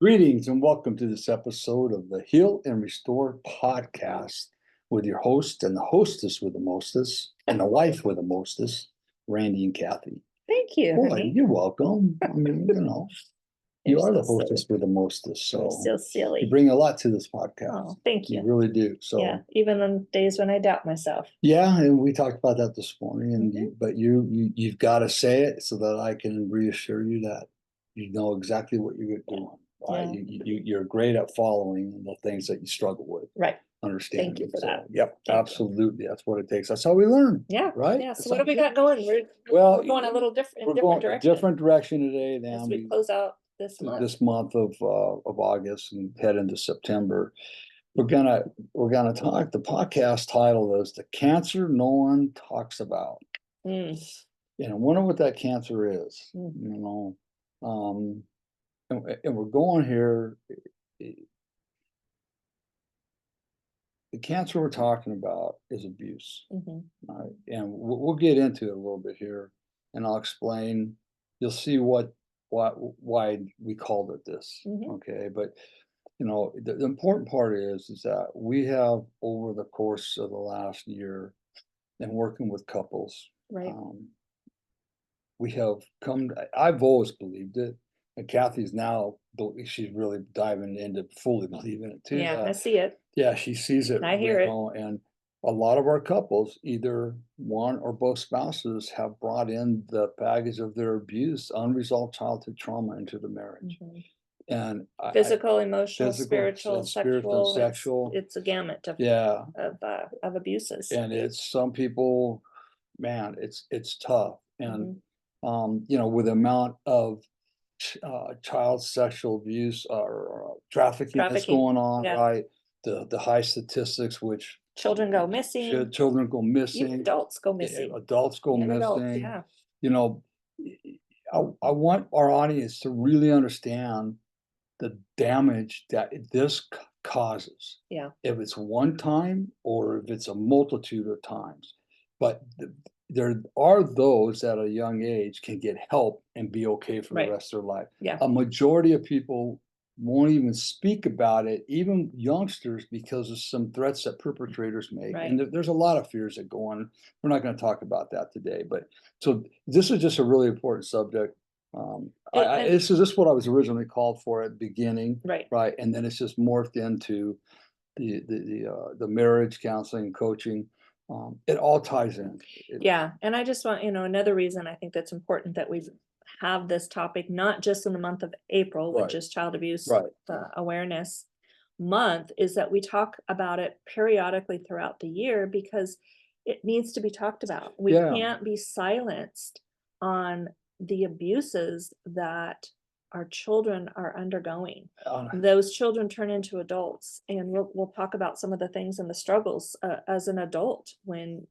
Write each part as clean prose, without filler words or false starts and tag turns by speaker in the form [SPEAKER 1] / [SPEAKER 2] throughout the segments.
[SPEAKER 1] Greetings and welcome to this episode of the Heal and Restore podcast with your host and the hostess with the mostest and the wife with the mostest, Randy and Cathy.
[SPEAKER 2] Thank you,
[SPEAKER 1] Boy,
[SPEAKER 2] honey.
[SPEAKER 1] you're welcome. I mean, you
[SPEAKER 2] You're
[SPEAKER 1] are the
[SPEAKER 2] so
[SPEAKER 1] hostess with the mostest,
[SPEAKER 2] You're
[SPEAKER 1] so
[SPEAKER 2] so
[SPEAKER 1] you
[SPEAKER 2] silly.
[SPEAKER 1] bring a lot to this podcast.
[SPEAKER 2] Oh, thank
[SPEAKER 1] You
[SPEAKER 2] you.
[SPEAKER 1] really do. So
[SPEAKER 2] Yeah, even on days when I doubt myself.
[SPEAKER 1] yeah, and we talked about that this morning. And but you've got to say it so that I can reassure you that you know exactly what you're doing. Right?
[SPEAKER 2] Yeah.
[SPEAKER 1] You're great at following the things that you struggle with.
[SPEAKER 2] Right.
[SPEAKER 1] Understanding.
[SPEAKER 2] Thank you for that.
[SPEAKER 1] Yep,
[SPEAKER 2] Thank you.
[SPEAKER 1] absolutely. That's what it takes. That's how we learn.
[SPEAKER 2] Yeah.
[SPEAKER 1] Right.
[SPEAKER 2] Yeah.
[SPEAKER 1] That's
[SPEAKER 2] So what
[SPEAKER 1] how-
[SPEAKER 2] have we got going?
[SPEAKER 1] Well,
[SPEAKER 2] We're going a little different
[SPEAKER 1] we're
[SPEAKER 2] different
[SPEAKER 1] going a
[SPEAKER 2] direction
[SPEAKER 1] different direction today
[SPEAKER 2] as
[SPEAKER 1] than
[SPEAKER 2] we close out this month.
[SPEAKER 1] this month of August and head into September. We're gonna talk. The podcast title is "The Cancer No One Talks About."
[SPEAKER 2] Mm.
[SPEAKER 1] And I wonder what that cancer is.
[SPEAKER 2] Mm.
[SPEAKER 1] And we're going here. The cancer we're talking about is abuse.
[SPEAKER 2] Mhm.
[SPEAKER 1] Right? And we'll get into it a little bit here, and I'll explain. You'll see why we called it this.
[SPEAKER 2] Mhm.
[SPEAKER 1] Okay, but the important part is that we have, over the course of the last year and working with couples,
[SPEAKER 2] Right.
[SPEAKER 1] we have come. I've always believed it, and Kathy's now she's really diving into fully believing it too.
[SPEAKER 2] Yeah, I see it.
[SPEAKER 1] Yeah, she sees it.
[SPEAKER 2] I hear it.
[SPEAKER 1] And a lot of our couples, either one or both spouses, have brought in the baggage of their abuse, unresolved childhood trauma into the marriage.
[SPEAKER 2] Mhm.
[SPEAKER 1] And
[SPEAKER 2] Physical, emotional,
[SPEAKER 1] physical,
[SPEAKER 2] spiritual,
[SPEAKER 1] spiritual,
[SPEAKER 2] sexual.
[SPEAKER 1] sexual.
[SPEAKER 2] It's a gamut
[SPEAKER 1] Yeah,
[SPEAKER 2] of abuses.
[SPEAKER 1] and it's some people, man, it's tough. And with the amount of child sexual abuse or trafficking that's
[SPEAKER 2] Trafficking.
[SPEAKER 1] going on,
[SPEAKER 2] Yeah.
[SPEAKER 1] right? The high statistics, which
[SPEAKER 2] Children go missing.
[SPEAKER 1] children go
[SPEAKER 2] Even
[SPEAKER 1] missing,
[SPEAKER 2] adults go missing.
[SPEAKER 1] adults go
[SPEAKER 2] Young adults,
[SPEAKER 1] missing.
[SPEAKER 2] yeah.
[SPEAKER 1] You know, I want our audience to really understand the damage that this causes.
[SPEAKER 2] Yeah.
[SPEAKER 1] If it's one time or if it's a multitude of times. But there are those at a young age can get help and be okay for
[SPEAKER 2] Right.
[SPEAKER 1] the rest of their life.
[SPEAKER 2] Yeah.
[SPEAKER 1] A majority of people won't even speak about it, even youngsters, because of some threats that perpetrators make.
[SPEAKER 2] Right.
[SPEAKER 1] And there's a lot of fears that go on. We're not going to talk about that today, but so this is just a really important subject. This is what I was originally called for at the beginning,
[SPEAKER 2] Right.
[SPEAKER 1] and then it's just morphed into the marriage counseling and coaching. It all ties in.
[SPEAKER 2] Yeah, and I just want, another reason I think that's important that we have this topic, not just in the month of April, which
[SPEAKER 1] Right.
[SPEAKER 2] is Child Abuse
[SPEAKER 1] Right.
[SPEAKER 2] Awareness Month, is that we talk about it periodically throughout the year because it needs to be talked about. We
[SPEAKER 1] Yeah.
[SPEAKER 2] can't be silenced on the abuses that our children are undergoing. Those children turn into adults, and we'll talk about some of the things and the struggles as an adult when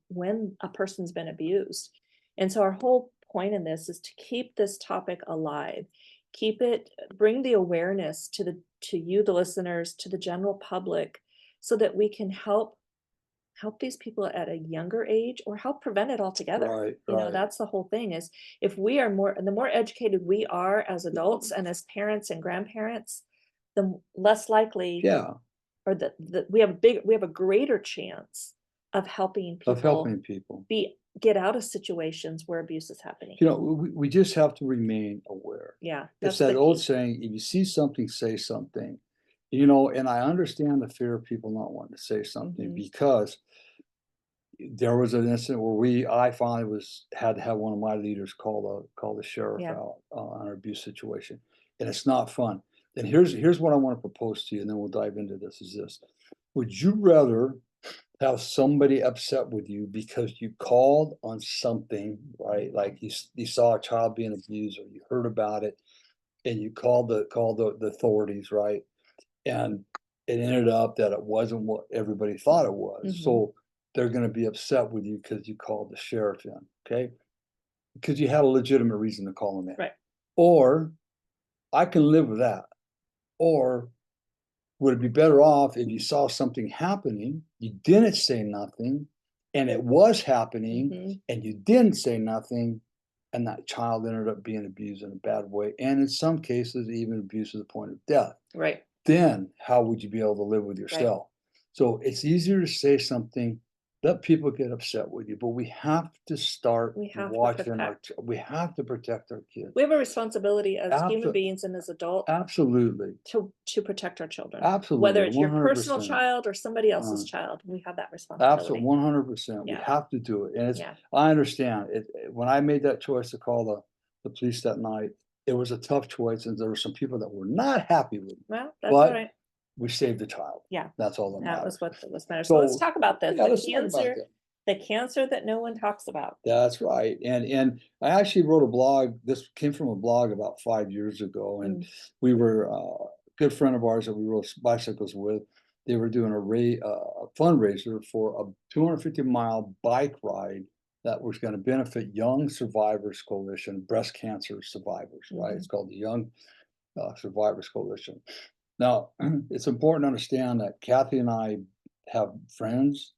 [SPEAKER 2] a person's been abused. And so our whole point in this is to keep this topic alive, bring the awareness to you, the listeners, to the general public, so that we can help these people at a younger age or help prevent it altogether.
[SPEAKER 1] Right.
[SPEAKER 2] That's the whole thing, is if we are the more educated we are as adults and as parents and grandparents, the less likely, or we have a greater chance of helping people get out of situations where abuse is happening.
[SPEAKER 1] We just have to remain aware.
[SPEAKER 2] Yeah.
[SPEAKER 1] It's that old saying, if you see something, say something. And I understand the fear of people not wanting to say something, because there was an incident where I finally had to have one of my leaders call the sheriff out on an abuse situation, and it's not fun. And here's what I want to propose to you, and then we'll dive into this. Is this: would you rather have somebody upset with you because you called on something, right? Like you saw a child being abused, or you heard about it, and you called the authorities, right? And it ended up that it wasn't what everybody thought it was. So they're going to be upset with you because you called the sheriff in, okay? Because you had a legitimate reason to call him in.
[SPEAKER 2] Right.
[SPEAKER 1] Or I can live with that. Or would it be better off if you saw something happening, you didn't say nothing, and it was happening, and you didn't say nothing, and that child ended up being abused in a bad way, and in some cases, even abused to the point of death.
[SPEAKER 2] Right.
[SPEAKER 1] Then how would you be able to live with
[SPEAKER 2] Right.
[SPEAKER 1] yourself? So it's easier to say something, let people get upset with you, but we have to start
[SPEAKER 2] We have to
[SPEAKER 1] watching
[SPEAKER 2] protect.
[SPEAKER 1] we have to protect our kids.
[SPEAKER 2] We have a responsibility as human
[SPEAKER 1] Abso
[SPEAKER 2] beings and as adults
[SPEAKER 1] Absolutely,
[SPEAKER 2] to protect our children. Whether
[SPEAKER 1] absolutely,
[SPEAKER 2] it's your personal
[SPEAKER 1] 100%.
[SPEAKER 2] child or somebody else's
[SPEAKER 1] Uh,
[SPEAKER 2] child, we have that
[SPEAKER 1] Absolutely,
[SPEAKER 2] responsibility.
[SPEAKER 1] 100%. We
[SPEAKER 2] Yeah,
[SPEAKER 1] have to do it, and it's
[SPEAKER 2] yeah.
[SPEAKER 1] I understand it when I made that choice to call the police that night, it was a tough choice, and there were some people that were not happy with me,
[SPEAKER 2] Well, that's
[SPEAKER 1] but
[SPEAKER 2] alright.
[SPEAKER 1] we saved the child.
[SPEAKER 2] Yeah,
[SPEAKER 1] That's all that
[SPEAKER 2] that
[SPEAKER 1] matters.
[SPEAKER 2] was what matters. So let's
[SPEAKER 1] So,
[SPEAKER 2] talk about this,
[SPEAKER 1] yeah, let's talk about that.
[SPEAKER 2] the cancer that no one talks about.
[SPEAKER 1] That's right, and I actually wrote a blog, this came from a blog about 5 years ago, and
[SPEAKER 2] Mm,
[SPEAKER 1] we were, a good friend of ours that we rode bicycles with, they were doing a fundraiser for a 250-mile bike ride that was gonna benefit Young Survivors Coalition, breast cancer survivors, right?
[SPEAKER 2] mhm.
[SPEAKER 1] It's called the Young, Survivors Coalition. Now, it's important to understand that Kathy and I have friends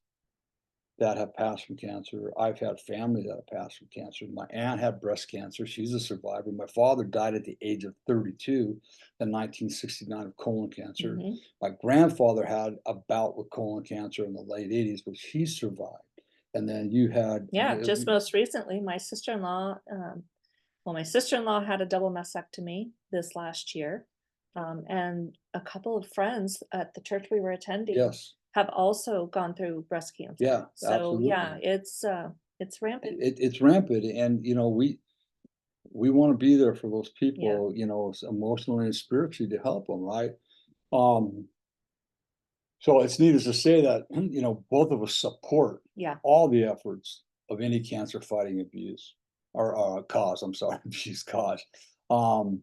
[SPEAKER 1] that have passed from cancer. I've had family that have passed from cancer. My aunt had breast cancer. She's a survivor. My father died at the age of 32 in 1969 of colon cancer.
[SPEAKER 2] Mhm.
[SPEAKER 1] My grandfather had a bout with colon cancer in the late 80s, but he survived. And then you had,
[SPEAKER 2] Yeah, just most recently, my sister-in-law had a double mastectomy this last year, and a couple of friends at the church we were attending
[SPEAKER 1] yes,
[SPEAKER 2] have also gone through breast cancer.
[SPEAKER 1] yeah,
[SPEAKER 2] So, yeah,
[SPEAKER 1] absolutely.
[SPEAKER 2] it's rampant.
[SPEAKER 1] It's rampant, and we want to be there for those
[SPEAKER 2] Yeah,
[SPEAKER 1] people, emotionally and spiritually to help them, right? Um, So it's needless to say that, both of us support
[SPEAKER 2] yeah.
[SPEAKER 1] all the efforts of any cancer fighting abuse or cause, I'm sorry, abuse cause. Um,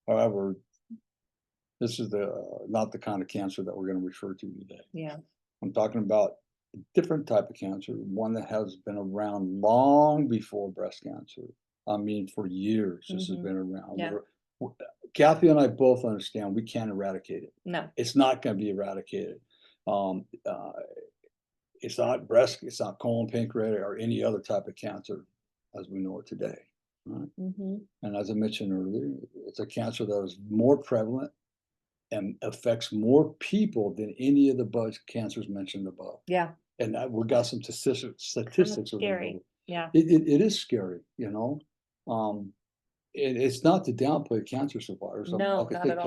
[SPEAKER 1] However, this is not the kind of cancer that we're going to refer to today.
[SPEAKER 2] Yeah.
[SPEAKER 1] I'm talking about a different type of cancer, one that has been around long before breast cancer. I mean, for years, this has
[SPEAKER 2] Mhm.
[SPEAKER 1] been around.
[SPEAKER 2] Yeah.
[SPEAKER 1] W- Kathy and I both understand we can't eradicate it.
[SPEAKER 2] No.
[SPEAKER 1] It's not going to be eradicated. Um, uh, It's not breast, it's not colon, pancreatic, or any other type of cancer as we know it today, right?
[SPEAKER 2] Mhm.
[SPEAKER 1] And as I mentioned earlier, it's a cancer that is more prevalent and affects more people than any of the cancers mentioned above.
[SPEAKER 2] Yeah.
[SPEAKER 1] And we got some
[SPEAKER 2] Kind of
[SPEAKER 1] statistics around
[SPEAKER 2] scary.
[SPEAKER 1] it.
[SPEAKER 2] Yeah.
[SPEAKER 1] It is scary, Um, it's not to downplay cancer survivors.
[SPEAKER 2] No,
[SPEAKER 1] Like I
[SPEAKER 2] not
[SPEAKER 1] say,
[SPEAKER 2] at all.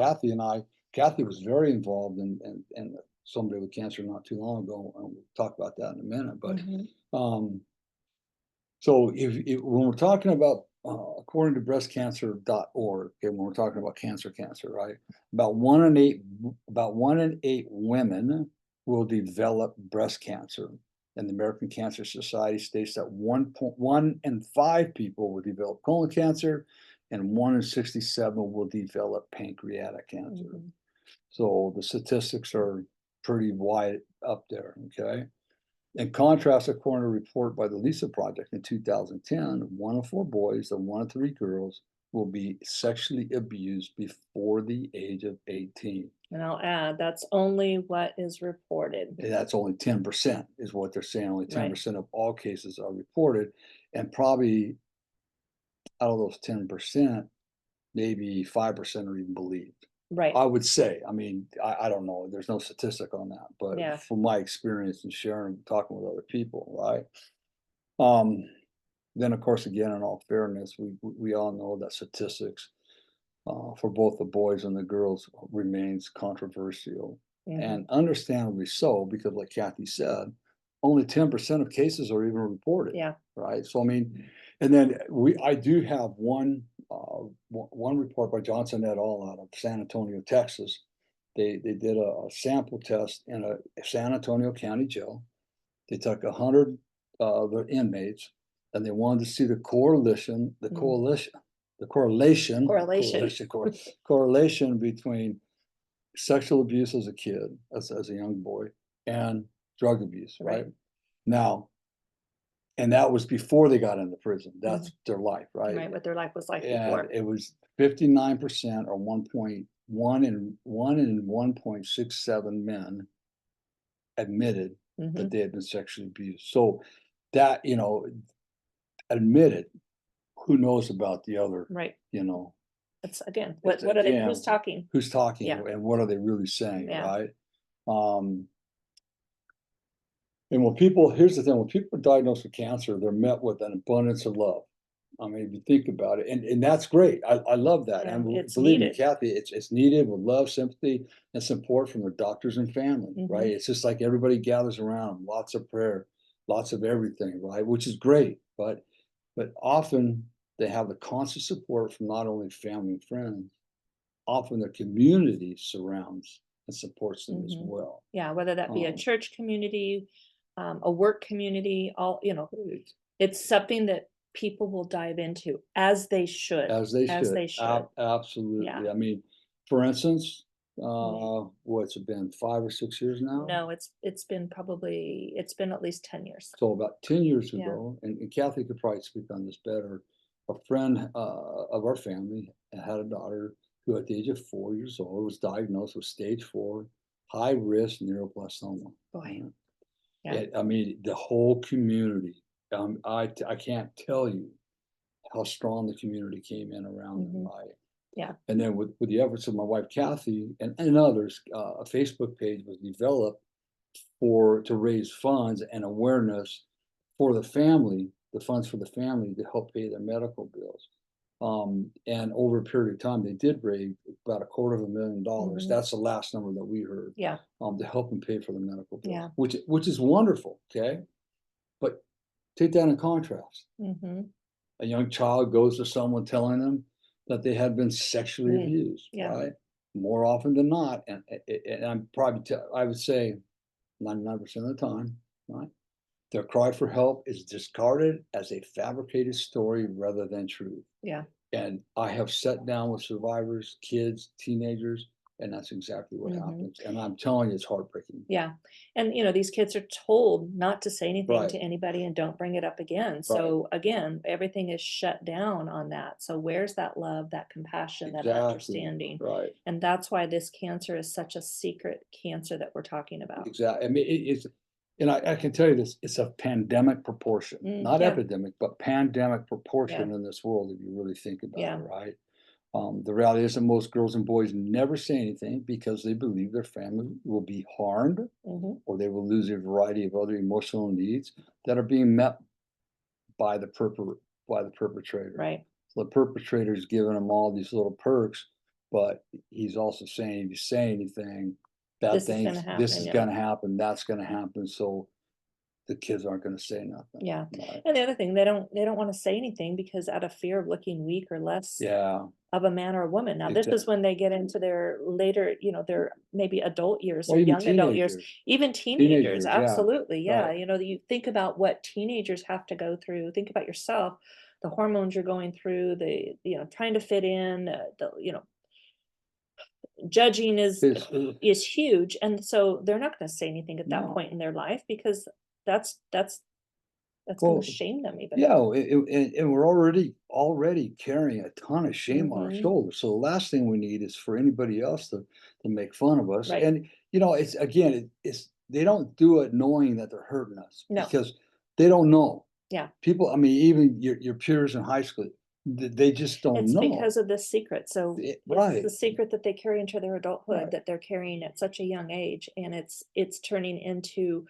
[SPEAKER 1] Kathy was very involved in somebody with cancer not too long ago, and we'll talk about that in a minute. But
[SPEAKER 2] Mhm.
[SPEAKER 1] um, so if when we're talking about according to breastcancer.org, okay, when we're talking about cancer, right? About one in eight about 1 in 8 women will develop breast cancer. And the American Cancer Society states that 1 in 5 people will develop colon cancer and 1 in 67 will develop pancreatic cancer.
[SPEAKER 2] Mhm.
[SPEAKER 1] So the statistics are pretty wide up there, okay? In contrast, according to a report by the Lisa Project in 2010, 1 in 4 boys and 1 in 3 girls will be sexually abused before the age of 18.
[SPEAKER 2] And I'll add, that's only what is reported.
[SPEAKER 1] And that's only 10% is what they're saying. Only
[SPEAKER 2] Right.
[SPEAKER 1] 10% of all cases are reported. And probably out of those 10%, maybe 5% are even believed.
[SPEAKER 2] Right.
[SPEAKER 1] I would say, I mean, I don't know. There's no statistic on that, but
[SPEAKER 2] Yeah.
[SPEAKER 1] from my experience and sharing, talking with other people, right? Um, Then, of course, again, in all fairness, we all know that statistics for both the boys and the girls remains controversial, and
[SPEAKER 2] Mhm.
[SPEAKER 1] understandably so, because, like Kathy said, only 10% of cases are even reported,
[SPEAKER 2] Yeah.
[SPEAKER 1] right? So, I mean, and then I do have one report by Johnson et al. Out of San Antonio, Texas. They did a sample test in a San Antonio County jail. They took 100 the inmates, and they wanted to see the correlation,
[SPEAKER 2] Mm. Correlation.
[SPEAKER 1] correlation between sexual abuse as a kid, as a young boy, and drug abuse, right?
[SPEAKER 2] Right.
[SPEAKER 1] Now, and that was before they got into prison.
[SPEAKER 2] Mhm.
[SPEAKER 1] That's their life, right?
[SPEAKER 2] Right, what their life was like
[SPEAKER 1] And
[SPEAKER 2] before.
[SPEAKER 1] it was 59% or 1.67 men admitted that
[SPEAKER 2] Mhm.
[SPEAKER 1] they had been sexually abused. So that, admitted, who knows about the other,
[SPEAKER 2] right.
[SPEAKER 1] you know?
[SPEAKER 2] That's again,
[SPEAKER 1] It's
[SPEAKER 2] what are they,
[SPEAKER 1] again,
[SPEAKER 2] who's talking?
[SPEAKER 1] who's talking
[SPEAKER 2] Yeah,
[SPEAKER 1] and what are they really saying,
[SPEAKER 2] yeah.
[SPEAKER 1] right? Um, and when people here's the thing, when people are diagnosed with cancer, they're met with an abundance of love. I mean, if you think about it, and that's great. I love that.
[SPEAKER 2] Yeah,
[SPEAKER 1] And
[SPEAKER 2] it's
[SPEAKER 1] believe me,
[SPEAKER 2] needed.
[SPEAKER 1] Kathy, it's needed with love, sympathy, and support from their doctors and family, right?
[SPEAKER 2] Mhm,
[SPEAKER 1] It's just like everybody gathers around, lots of prayer, lots of everything, right? Which is great. But often they have the constant support from not only family and friends, often their community surrounds and supports them as
[SPEAKER 2] mhm.
[SPEAKER 1] well.
[SPEAKER 2] Yeah, whether that be a
[SPEAKER 1] Um,
[SPEAKER 2] church community, a work community, all, it's something that people will dive into
[SPEAKER 1] As they
[SPEAKER 2] as
[SPEAKER 1] should.
[SPEAKER 2] they should. Yeah.
[SPEAKER 1] Absolutely. I mean, for instance,
[SPEAKER 2] Mm.
[SPEAKER 1] what's it been, 5 or 6 years now?
[SPEAKER 2] No, it's been at least 10 years.
[SPEAKER 1] So about 10 years
[SPEAKER 2] Yeah.
[SPEAKER 1] ago, and Kathy could probably speak on this better, a friend, of our family had a daughter who at the age of 4 years old was diagnosed with stage 4 high risk neuroblastoma.
[SPEAKER 2] Boy.
[SPEAKER 1] Right?
[SPEAKER 2] Yeah.
[SPEAKER 1] I mean, the whole community, I can't tell you how strong the community came in around them,
[SPEAKER 2] Mhm.
[SPEAKER 1] right?
[SPEAKER 2] Yeah.
[SPEAKER 1] And then with the efforts of my wife Cathy and others, a Facebook page was developed for to raise funds and awareness for the funds for the family to help pay their medical bills. And over a period of time, they did raise about $250,000.
[SPEAKER 2] Mhm.
[SPEAKER 1] That's the last number that we heard,
[SPEAKER 2] Yeah.
[SPEAKER 1] to help them pay for the medical bills,
[SPEAKER 2] Yeah.
[SPEAKER 1] which is wonderful. Okay, but take that in contrast.
[SPEAKER 2] Mhm.
[SPEAKER 1] A young child goes to someone telling them that they had been sexually
[SPEAKER 2] Mm.
[SPEAKER 1] abused,
[SPEAKER 2] Yeah.
[SPEAKER 1] right? More often than not, and I'm probably I would say 99% of the time, right? Their cry for help is discarded as a fabricated story rather than truth.
[SPEAKER 2] Yeah.
[SPEAKER 1] And I have sat down with survivors, kids, teenagers, and that's exactly what
[SPEAKER 2] Mhm.
[SPEAKER 1] happens. And I'm telling you, it's heartbreaking.
[SPEAKER 2] Yeah. And, these kids are told not to say anything
[SPEAKER 1] Right,
[SPEAKER 2] to anybody and don't bring it up again.
[SPEAKER 1] right,
[SPEAKER 2] So again, everything is shut down on that. So where's that love, that compassion, that
[SPEAKER 1] exactly,
[SPEAKER 2] understanding?
[SPEAKER 1] right.
[SPEAKER 2] And that's why this cancer is such a secret cancer that we're talking about.
[SPEAKER 1] Exactly. I mean, it's and I can tell you this, it's a pandemic proportion,
[SPEAKER 2] Mm,
[SPEAKER 1] not
[SPEAKER 2] yeah.
[SPEAKER 1] epidemic, but pandemic
[SPEAKER 2] Yeah.
[SPEAKER 1] proportion in this world if you really think about it,
[SPEAKER 2] Yeah.
[SPEAKER 1] right? The reality is that most girls and boys never say anything because they believe their family will be harmed
[SPEAKER 2] Hmm.
[SPEAKER 1] or they will lose a variety of other emotional needs that are being met by by the perpetrator.
[SPEAKER 2] Right.
[SPEAKER 1] So the perpetrator is giving them all these little perks, but he's also saying if you say anything, bad
[SPEAKER 2] This is going to
[SPEAKER 1] things, this
[SPEAKER 2] happen.
[SPEAKER 1] is
[SPEAKER 2] Yeah.
[SPEAKER 1] going to happen, that's going to happen. So the kids aren't going to say nothing.
[SPEAKER 2] Yeah.
[SPEAKER 1] Right?
[SPEAKER 2] And the other thing, they don't want to say anything because out of fear of looking weak or less
[SPEAKER 1] Yeah.
[SPEAKER 2] of a man or a woman. Now, this
[SPEAKER 1] Exactly.
[SPEAKER 2] is when they get into their later, their maybe adult years or
[SPEAKER 1] Or even
[SPEAKER 2] young adult years,
[SPEAKER 1] teenagers.
[SPEAKER 2] even teenagers.
[SPEAKER 1] Teenagers. Yeah.
[SPEAKER 2] Absolutely. Yeah.
[SPEAKER 1] Right.
[SPEAKER 2] You think about what teenagers have to go through. Think about yourself, the hormones you're going through, trying to fit in, judging is huge. And so they're not going to say anything at that
[SPEAKER 1] No.
[SPEAKER 2] point in their life because that's that's that's going to
[SPEAKER 1] Well,
[SPEAKER 2] shame them even
[SPEAKER 1] yeah,
[SPEAKER 2] more.
[SPEAKER 1] and we're already carrying a ton of shame on our
[SPEAKER 2] Hmm.
[SPEAKER 1] shoulders. So the last thing we need is for anybody else to make fun of us.
[SPEAKER 2] Right.
[SPEAKER 1] And it's again, it's they don't do it knowing that they're hurting us
[SPEAKER 2] No.
[SPEAKER 1] because they don't know.
[SPEAKER 2] Yeah.
[SPEAKER 1] People, I mean, even your peers in high school, they just don't
[SPEAKER 2] It's
[SPEAKER 1] know.
[SPEAKER 2] because of this secret. So it's the
[SPEAKER 1] Right.
[SPEAKER 2] secret that they carry into their adulthood
[SPEAKER 1] Right.
[SPEAKER 2] that they're carrying at such a young age, and it's turning into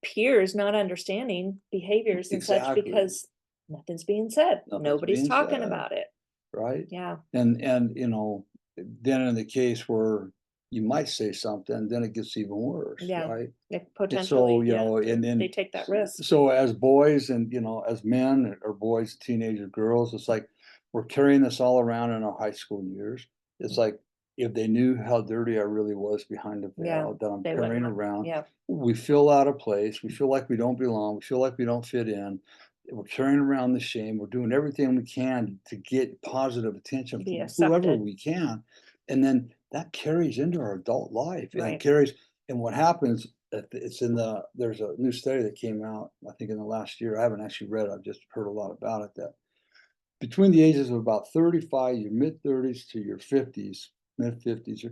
[SPEAKER 2] peers not understanding behaviors and such
[SPEAKER 1] Exactly.
[SPEAKER 2] because nothing's being said.
[SPEAKER 1] Nothing's
[SPEAKER 2] Nobody's
[SPEAKER 1] being
[SPEAKER 2] talking
[SPEAKER 1] said.
[SPEAKER 2] about it.
[SPEAKER 1] Right?
[SPEAKER 2] Yeah.
[SPEAKER 1] And then in the case where you might say something, then it gets even worse,
[SPEAKER 2] Yeah.
[SPEAKER 1] right?
[SPEAKER 2] They
[SPEAKER 1] And so,
[SPEAKER 2] potentially, yeah,
[SPEAKER 1] and
[SPEAKER 2] they
[SPEAKER 1] then
[SPEAKER 2] take that risk.
[SPEAKER 1] so as boys and as men or boys, teenagers, girls, it's like we're carrying this all around in our high school years. It's like if they knew how dirty I really was behind the
[SPEAKER 2] Yeah.
[SPEAKER 1] veil that I'm
[SPEAKER 2] They wouldn't
[SPEAKER 1] carrying
[SPEAKER 2] want,
[SPEAKER 1] around,
[SPEAKER 2] yeah.
[SPEAKER 1] we feel out of place. We feel like we don't belong. We feel like we don't fit in. We're carrying around the shame. We're doing everything we can to get positive attention
[SPEAKER 2] Be
[SPEAKER 1] from whoever
[SPEAKER 2] accepted.
[SPEAKER 1] we can. And then that carries into our adult life and it
[SPEAKER 2] Right.
[SPEAKER 1] carries. And what happens, it's there's a new study that came out, I think in the last year. I haven't actually read it. I've just heard a lot about it that between the ages of about 35, your mid 30s to your 50s, mid 50s,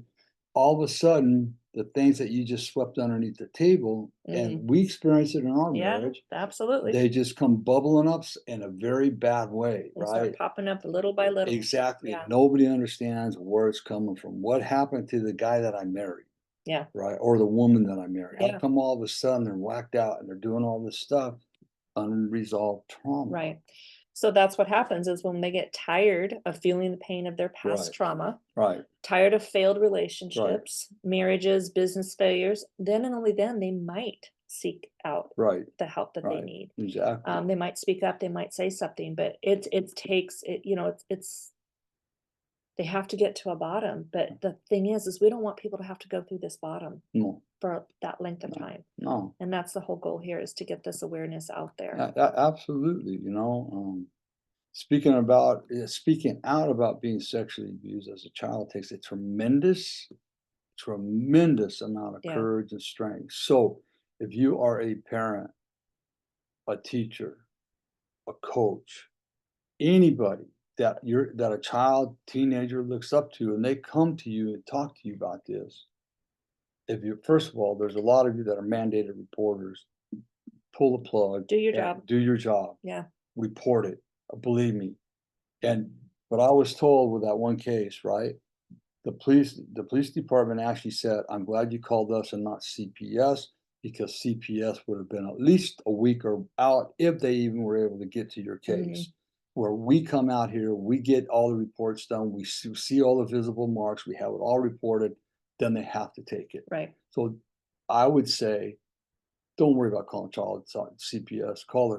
[SPEAKER 1] all of a sudden, the things that you just swept underneath the table,
[SPEAKER 2] Mm,
[SPEAKER 1] and we experience it in our
[SPEAKER 2] yeah,
[SPEAKER 1] marriage,
[SPEAKER 2] absolutely.
[SPEAKER 1] they just come bubbling up in a very bad way,
[SPEAKER 2] They start
[SPEAKER 1] right?
[SPEAKER 2] popping up little by little.
[SPEAKER 1] Exactly.
[SPEAKER 2] Yeah,
[SPEAKER 1] Nobody understands where it's coming from. What happened to the guy that I married,
[SPEAKER 2] yeah,
[SPEAKER 1] right? Or the woman that I married? How
[SPEAKER 2] yeah,
[SPEAKER 1] come all of a sudden they're whacked out and they're doing all this stuff? Unresolved trauma.
[SPEAKER 2] right. So that's what happens is when they get tired of feeling the pain of their past
[SPEAKER 1] Right,
[SPEAKER 2] trauma,
[SPEAKER 1] right,
[SPEAKER 2] tired of failed
[SPEAKER 1] right,
[SPEAKER 2] relationships, marriages, business failures, then and only then they might seek out
[SPEAKER 1] right,
[SPEAKER 2] the help that they
[SPEAKER 1] right.
[SPEAKER 2] need.
[SPEAKER 1] Exactly.
[SPEAKER 2] They might speak up, they might say something, but it takes it, it's they have to get to a bottom. But the thing is we don't want people to have to go through this bottom
[SPEAKER 1] No,
[SPEAKER 2] for that length of
[SPEAKER 1] no,
[SPEAKER 2] time.
[SPEAKER 1] no.
[SPEAKER 2] And that's the whole goal here is to get this awareness out there.
[SPEAKER 1] Absolutely. Speaking out about being sexually abused as a child takes a tremendous amount of
[SPEAKER 2] Yeah.
[SPEAKER 1] courage and strength. So, if you are a parent, a teacher, a coach, anybody that a child, teenager looks up to, and they come to you and talk to you about this, if you first of all, there's a lot of you that are mandated reporters. Pull the plug
[SPEAKER 2] Do your
[SPEAKER 1] and
[SPEAKER 2] job.
[SPEAKER 1] do your job.
[SPEAKER 2] Yeah.
[SPEAKER 1] Report it. Believe me. And but I was told with that one case, right? The police department actually said, "I'm glad you called us and not CPS because CPS would have been at least a week or out if they even were able to get to your
[SPEAKER 2] Mhm.
[SPEAKER 1] case. Where we come out here, we get all the reports done, we see all the visible marks, we have it all reported, then they have to take it."
[SPEAKER 2] Right.
[SPEAKER 1] So I would say, don't worry about calling CPS. Call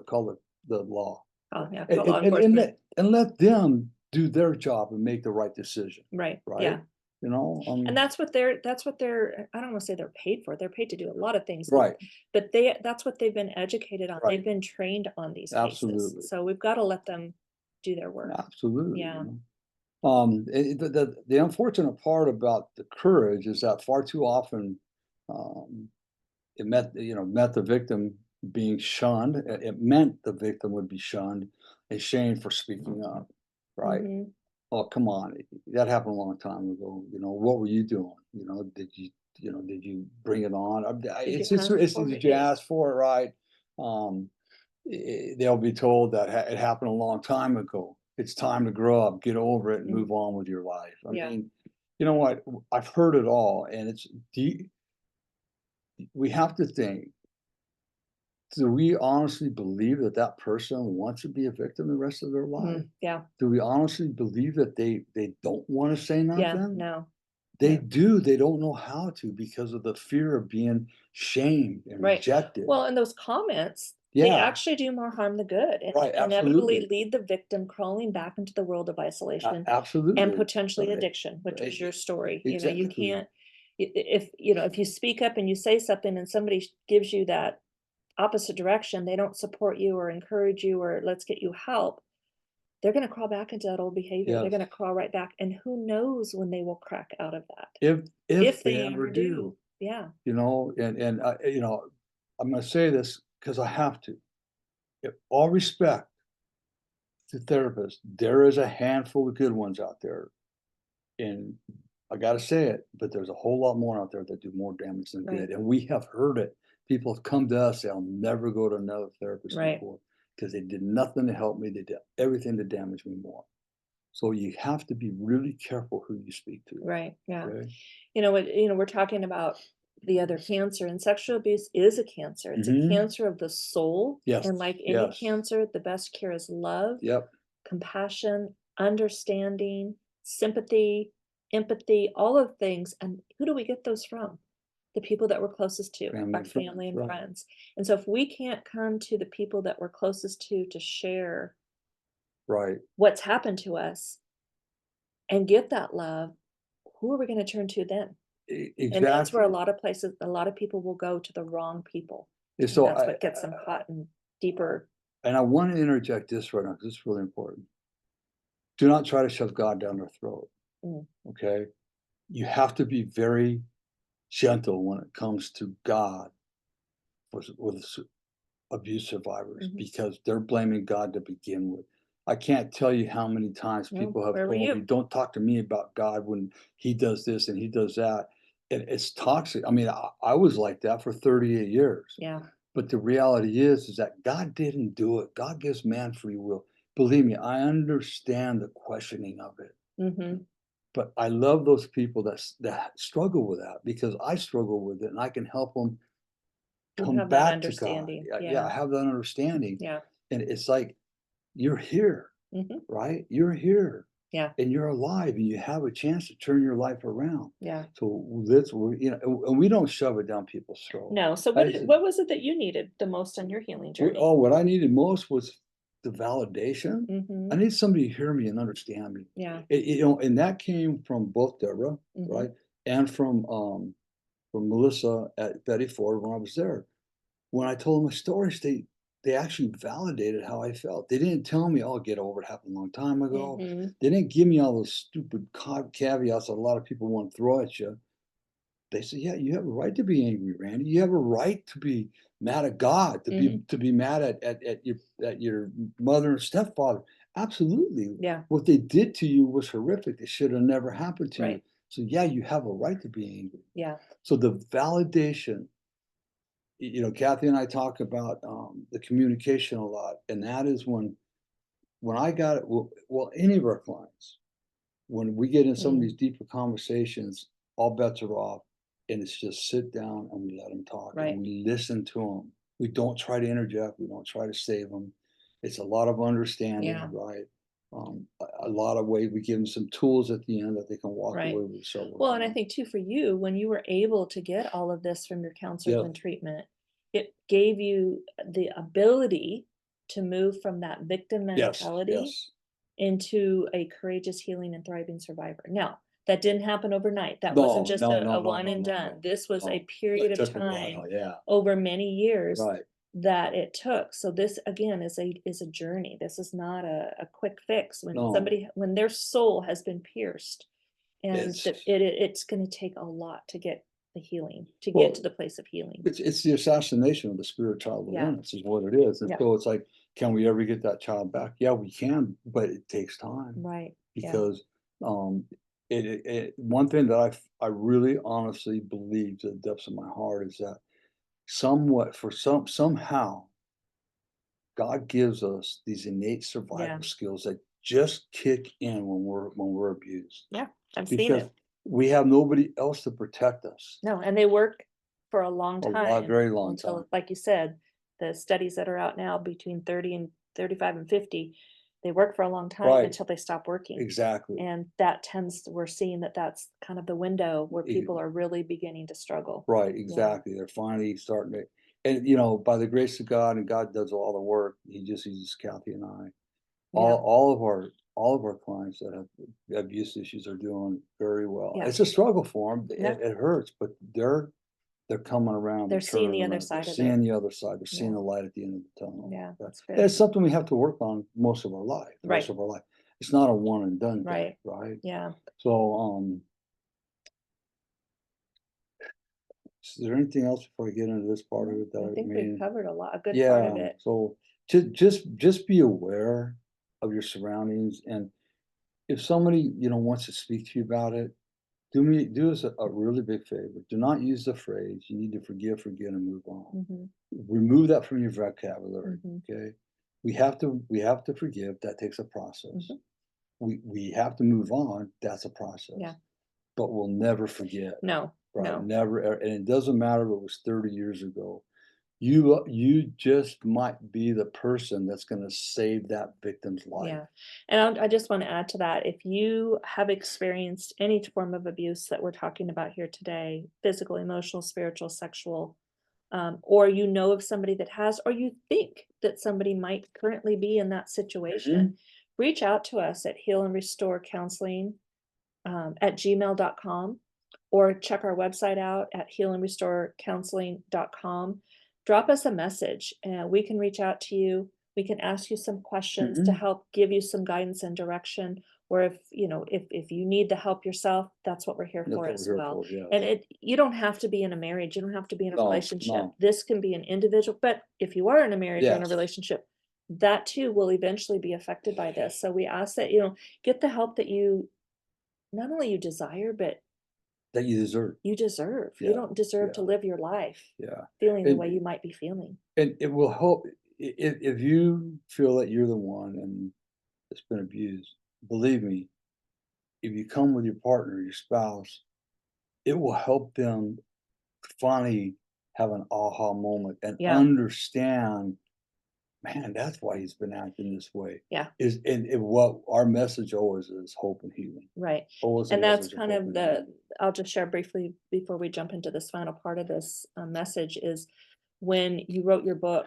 [SPEAKER 1] the law,
[SPEAKER 2] Oh, yeah,
[SPEAKER 1] and
[SPEAKER 2] call law
[SPEAKER 1] and and
[SPEAKER 2] enforcement.
[SPEAKER 1] let and let them do their job and make the right decision,
[SPEAKER 2] Right,
[SPEAKER 1] right?
[SPEAKER 2] yeah.
[SPEAKER 1] You know,
[SPEAKER 2] And that's what they're I don't wanna say they're paid for, they're paid to do a lot of things,
[SPEAKER 1] right,
[SPEAKER 2] but that's what they've been educated on,
[SPEAKER 1] right,
[SPEAKER 2] they've been trained on these cases,
[SPEAKER 1] absolutely,
[SPEAKER 2] so we've gotta let them do their work.
[SPEAKER 1] absolutely.
[SPEAKER 2] Yeah.
[SPEAKER 1] The unfortunate part about the courage is that far too often, um, it meant the victim being shunned. It meant the victim would be shunned and shamed for speaking up, right?
[SPEAKER 2] Mhm.
[SPEAKER 1] Oh, come on. That happened a long time ago. What were you doing? Did you bring it on?
[SPEAKER 2] Did you
[SPEAKER 1] It's just,
[SPEAKER 2] ask
[SPEAKER 1] it's,
[SPEAKER 2] for
[SPEAKER 1] did
[SPEAKER 2] it?
[SPEAKER 1] you
[SPEAKER 2] Yeah.
[SPEAKER 1] ask for it, right? Um, they'll be told that it happened a long time ago. It's time to grow up, get over it, and
[SPEAKER 2] Mhm.
[SPEAKER 1] move on with your life. I
[SPEAKER 2] Yeah.
[SPEAKER 1] mean, you know what? I've heard it all, and we have to think, do we honestly believe that that person wants to be a victim the rest of their life?
[SPEAKER 2] Yeah.
[SPEAKER 1] Do we honestly believe that they don't wanna say
[SPEAKER 2] Yeah,
[SPEAKER 1] nothing?
[SPEAKER 2] no.
[SPEAKER 1] They
[SPEAKER 2] Yeah.
[SPEAKER 1] do, they don't know how to because of the fear of being shamed and
[SPEAKER 2] Right.
[SPEAKER 1] rejected.
[SPEAKER 2] Well, and those comments, they
[SPEAKER 1] Yeah,
[SPEAKER 2] actually do more harm than good and
[SPEAKER 1] right,
[SPEAKER 2] inevitably
[SPEAKER 1] absolutely.
[SPEAKER 2] lead the victim crawling back into the world of isolation and
[SPEAKER 1] Absolutely.
[SPEAKER 2] potentially
[SPEAKER 1] Right.
[SPEAKER 2] addiction, which was
[SPEAKER 1] E
[SPEAKER 2] your story. You
[SPEAKER 1] exactly.
[SPEAKER 2] can't if you speak up and you say something and somebody gives you that opposite direction, they don't support you or encourage you or let's get you help, they're gonna crawl back into that old behavior. They're
[SPEAKER 1] Yes.
[SPEAKER 2] gonna crawl right back, and who knows when they will crack out of that,
[SPEAKER 1] If
[SPEAKER 2] if
[SPEAKER 1] they
[SPEAKER 2] they
[SPEAKER 1] ever
[SPEAKER 2] ever
[SPEAKER 1] do,
[SPEAKER 2] do. Yeah.
[SPEAKER 1] I'm gonna say this because I have to. All respect to therapists, there is a handful of good ones out there. And I gotta say it, but there's a whole lot more out there that do more damage than
[SPEAKER 2] Right.
[SPEAKER 1] good, and we have heard it. People have come to us, they'll never go to another therapist
[SPEAKER 2] Right.
[SPEAKER 1] before because they did nothing to help me, they did everything to damage me more. So you have to be really careful who you speak to,
[SPEAKER 2] Right, yeah.
[SPEAKER 1] okay?
[SPEAKER 2] We're talking about the other cancer, and sexual abuse is a cancer. It's a
[SPEAKER 1] Mhm.
[SPEAKER 2] cancer of the soul,
[SPEAKER 1] Yes,
[SPEAKER 2] and like any
[SPEAKER 1] yes.
[SPEAKER 2] cancer, the best cure is love,
[SPEAKER 1] Yep,
[SPEAKER 2] compassion, understanding, sympathy, empathy, all of things. And who do we get those from? The people that we're closest to,
[SPEAKER 1] family
[SPEAKER 2] our
[SPEAKER 1] and friends,
[SPEAKER 2] family and
[SPEAKER 1] right.
[SPEAKER 2] friends. And so if we can't come to the people that we're closest to share
[SPEAKER 1] Right,
[SPEAKER 2] what's happened to us and get that love, who are we going to turn to then? And that's where
[SPEAKER 1] exactly.
[SPEAKER 2] a lot of people will go to the wrong people,
[SPEAKER 1] And
[SPEAKER 2] and
[SPEAKER 1] so
[SPEAKER 2] that's what gets them caught in deeper.
[SPEAKER 1] I wanna interject this right now because it's really important. Do not try to shove God down their throat,
[SPEAKER 2] Mm,
[SPEAKER 1] okay? You have to be very gentle when it comes to God with abuse survivors
[SPEAKER 2] mhm.
[SPEAKER 1] because they're blaming God to begin with. I can't tell you how many times
[SPEAKER 2] Well,
[SPEAKER 1] people have
[SPEAKER 2] where were
[SPEAKER 1] told me,
[SPEAKER 2] you?
[SPEAKER 1] "Don't talk to me about God when he does this and he does that." and it's toxic. I mean, I was like that for 38 years.
[SPEAKER 2] Yeah.
[SPEAKER 1] But the reality is that God didn't do it. God gives man free will. Believe me, I understand the questioning of it.
[SPEAKER 2] Mm-hmm.
[SPEAKER 1] But I love those people that struggle with that because I struggle with it and I can help them
[SPEAKER 2] You
[SPEAKER 1] come
[SPEAKER 2] have that
[SPEAKER 1] back to God.
[SPEAKER 2] understanding.
[SPEAKER 1] Yeah,
[SPEAKER 2] Yeah.
[SPEAKER 1] I have that understanding.
[SPEAKER 2] Yeah.
[SPEAKER 1] And it's like, you're here,
[SPEAKER 2] Mm-hmm.
[SPEAKER 1] right? You're here
[SPEAKER 2] Yeah.
[SPEAKER 1] and you're alive and you have a chance to turn your life around.
[SPEAKER 2] Yeah.
[SPEAKER 1] So that's where, and we don't shove it down people's throat.
[SPEAKER 2] No. So
[SPEAKER 1] I just,
[SPEAKER 2] what was it that you needed the most on your healing journey?
[SPEAKER 1] oh, what I needed most was the validation.
[SPEAKER 2] Mm-hmm.
[SPEAKER 1] I need somebody to hear me and understand me.
[SPEAKER 2] Yeah.
[SPEAKER 1] And that came from both Deborah,
[SPEAKER 2] Mm-hmm.
[SPEAKER 1] right, and from Melissa at Betty Ford when I was there. When I told them my stories, they actually validated how I felt. They didn't tell me, "Oh, get over it, happened a long time ago."
[SPEAKER 2] Mm-hmm.
[SPEAKER 1] They didn't give me all those stupid caveats that a lot of people want to throw at you. They said, "Yeah, you have a right to be angry, Randy. You have a right to be mad at God,
[SPEAKER 2] Mm-hmm.
[SPEAKER 1] to be mad at your mother and stepfather. Absolutely.
[SPEAKER 2] Yeah.
[SPEAKER 1] What they did to you was horrific. It should have never happened to you.
[SPEAKER 2] Right.
[SPEAKER 1] So yeah, you have a right to be angry."
[SPEAKER 2] Yeah.
[SPEAKER 1] So the validation, Kathy and I talk about the communication a lot, and that is when I got it. Well, any of our clients, when we get in some of
[SPEAKER 2] Mm.
[SPEAKER 1] these deeper conversations, all bets are off, and it's just sit down and we let them talk and
[SPEAKER 2] Right.
[SPEAKER 1] we listen to them. We don't try to interject. We don't try to save them. It's a lot of understanding,
[SPEAKER 2] Yeah.
[SPEAKER 1] right? A lot of ways we give them some tools at the end that they can walk
[SPEAKER 2] Right.
[SPEAKER 1] away with. So
[SPEAKER 2] Well, and I think too for you, when you were able to get all of this from your counselors
[SPEAKER 1] yeah,
[SPEAKER 2] and treatment, it gave you the ability to move from that victim
[SPEAKER 1] yes,
[SPEAKER 2] mentality
[SPEAKER 1] yes.
[SPEAKER 2] into a courageous, healing, and thriving survivor. Now, that didn't happen overnight. That wasn't
[SPEAKER 1] No,
[SPEAKER 2] just
[SPEAKER 1] no,
[SPEAKER 2] a
[SPEAKER 1] no, no,
[SPEAKER 2] one
[SPEAKER 1] no,
[SPEAKER 2] and
[SPEAKER 1] no,
[SPEAKER 2] done.
[SPEAKER 1] no,
[SPEAKER 2] This was a
[SPEAKER 1] no.
[SPEAKER 2] period
[SPEAKER 1] It
[SPEAKER 2] of
[SPEAKER 1] took a
[SPEAKER 2] time
[SPEAKER 1] while. Yeah,
[SPEAKER 2] over many years
[SPEAKER 1] right.
[SPEAKER 2] that it took. So this again is a journey. This is not a quick fix.
[SPEAKER 1] No,
[SPEAKER 2] When their soul has been pierced and
[SPEAKER 1] it's
[SPEAKER 2] it's going to take a lot to get the healing, to get to
[SPEAKER 1] well,
[SPEAKER 2] the place of healing.
[SPEAKER 1] it's the assassination of the spirit child
[SPEAKER 2] Yeah.
[SPEAKER 1] within us is what it is. And
[SPEAKER 2] Yeah.
[SPEAKER 1] so it's like, can we ever get that child back? Yeah, we can, but it takes time
[SPEAKER 2] Right. Yeah.
[SPEAKER 1] because um one thing that I really honestly believe to the depths of my heart is that somewhat for somehow God gives us these innate
[SPEAKER 2] Yeah.
[SPEAKER 1] survival skills that just kick in when we're abused
[SPEAKER 2] Yeah. I've seen
[SPEAKER 1] because
[SPEAKER 2] it.
[SPEAKER 1] we have nobody else to protect us.
[SPEAKER 2] No, and they work for a long
[SPEAKER 1] A lot,
[SPEAKER 2] time
[SPEAKER 1] very long time.
[SPEAKER 2] until, like you said, the studies that are out now between 30 and 35 and 50, they work for a long time
[SPEAKER 1] Right.
[SPEAKER 2] until they stop working.
[SPEAKER 1] Exactly.
[SPEAKER 2] And we're seeing that that's kind of the window where people are really beginning to struggle.
[SPEAKER 1] Right,
[SPEAKER 2] Yeah.
[SPEAKER 1] exactly. They're finally starting to, and by the grace of God, and God does all the work. He just uses Kathy and I.
[SPEAKER 2] Yeah.
[SPEAKER 1] All of our clients that have abuse issues are doing very well.
[SPEAKER 2] Yeah.
[SPEAKER 1] It's a struggle for them.
[SPEAKER 2] No,
[SPEAKER 1] It hurts, but they're coming around. They're
[SPEAKER 2] they're seeing the
[SPEAKER 1] turning
[SPEAKER 2] other
[SPEAKER 1] around. They're
[SPEAKER 2] side of it.
[SPEAKER 1] seeing the other side. They're seeing
[SPEAKER 2] Yeah.
[SPEAKER 1] the light at the end of the tunnel.
[SPEAKER 2] Yeah. That's
[SPEAKER 1] And
[SPEAKER 2] good.
[SPEAKER 1] it's something we have to work on most of our life, the rest
[SPEAKER 2] Right.
[SPEAKER 1] of our life. It's not a one and done thing,
[SPEAKER 2] Right.
[SPEAKER 1] right?
[SPEAKER 2] Yeah.
[SPEAKER 1] So, is there anything else before I get into this part of
[SPEAKER 2] No,
[SPEAKER 1] it that
[SPEAKER 2] I
[SPEAKER 1] I
[SPEAKER 2] think we've
[SPEAKER 1] mean?
[SPEAKER 2] covered a good part of
[SPEAKER 1] Yeah,
[SPEAKER 2] it.
[SPEAKER 1] so just be aware of your surroundings, and if somebody, wants to speak to you about it, do us a really big favor. Do not use the phrase, "You need to forgive, forget, and move on."
[SPEAKER 2] Hmm.
[SPEAKER 1] Remove that from your vocabulary,
[SPEAKER 2] Hmm.
[SPEAKER 1] okay? We have to forgive, that takes a process.
[SPEAKER 2] Hmm.
[SPEAKER 1] We have to move on, that's a process,
[SPEAKER 2] Yeah.
[SPEAKER 1] but we'll never forget,
[SPEAKER 2] No,
[SPEAKER 1] right?
[SPEAKER 2] no.
[SPEAKER 1] Never, and it doesn't matter if it was 30 years ago. You just might be the person that's gonna save that victim's life.
[SPEAKER 2] Yeah. And I just want to add to that. If you have experienced any form of abuse that we're talking about here today, physical, emotional, spiritual, sexual, or you know of somebody that has, or you think that somebody might currently be in that situation,
[SPEAKER 1] Mhm.
[SPEAKER 2] reach out to us at Heal and Restore Counseling at gmail.com or check our website out at healandrestorecounseling.com. Drop us a message and we can reach out to you. We can ask you some questions to
[SPEAKER 1] Mhm.
[SPEAKER 2] help give you some guidance and direction. Or if you need the help yourself, that's what we're here
[SPEAKER 1] That's
[SPEAKER 2] for
[SPEAKER 1] what we're
[SPEAKER 2] as
[SPEAKER 1] here
[SPEAKER 2] well.
[SPEAKER 1] for,
[SPEAKER 2] And
[SPEAKER 1] yes.
[SPEAKER 2] you don't have to be in a marriage, you don't have to be in a
[SPEAKER 1] No,
[SPEAKER 2] relationship.
[SPEAKER 1] no.
[SPEAKER 2] This can be an individual, but if you are in a marriage or in a
[SPEAKER 1] Yes.
[SPEAKER 2] relationship, that too will eventually be affected by this. So we ask that get the help that you not only you desire, but
[SPEAKER 1] that you deserve.
[SPEAKER 2] You deserve. You
[SPEAKER 1] Yeah,
[SPEAKER 2] don't deserve to
[SPEAKER 1] yeah,
[SPEAKER 2] live your life
[SPEAKER 1] yeah.
[SPEAKER 2] feeling the
[SPEAKER 1] And
[SPEAKER 2] way you might be feeling.
[SPEAKER 1] and it will help if you feel that you're the one and that's been abused, believe me, if you come with your partner, your spouse, it will help them finally have an aha moment and
[SPEAKER 2] Yeah,
[SPEAKER 1] understand, man, that's why he's been acting this way.
[SPEAKER 2] yeah,
[SPEAKER 1] And what our message always is hope and healing.
[SPEAKER 2] right.
[SPEAKER 1] Always a
[SPEAKER 2] And that's
[SPEAKER 1] message of
[SPEAKER 2] kind
[SPEAKER 1] hope
[SPEAKER 2] of
[SPEAKER 1] and healing.
[SPEAKER 2] I'll just share briefly before we jump into this final part of this message is when you wrote your book,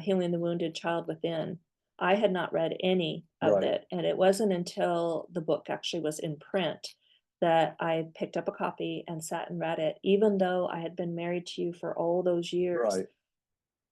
[SPEAKER 2] Healing the Wounded Child Within, I had not read any of
[SPEAKER 1] Right,
[SPEAKER 2] it. And it wasn't until the book actually was in print that I picked up a copy and sat and read it. Even though I had been married to you for all those years,
[SPEAKER 1] right.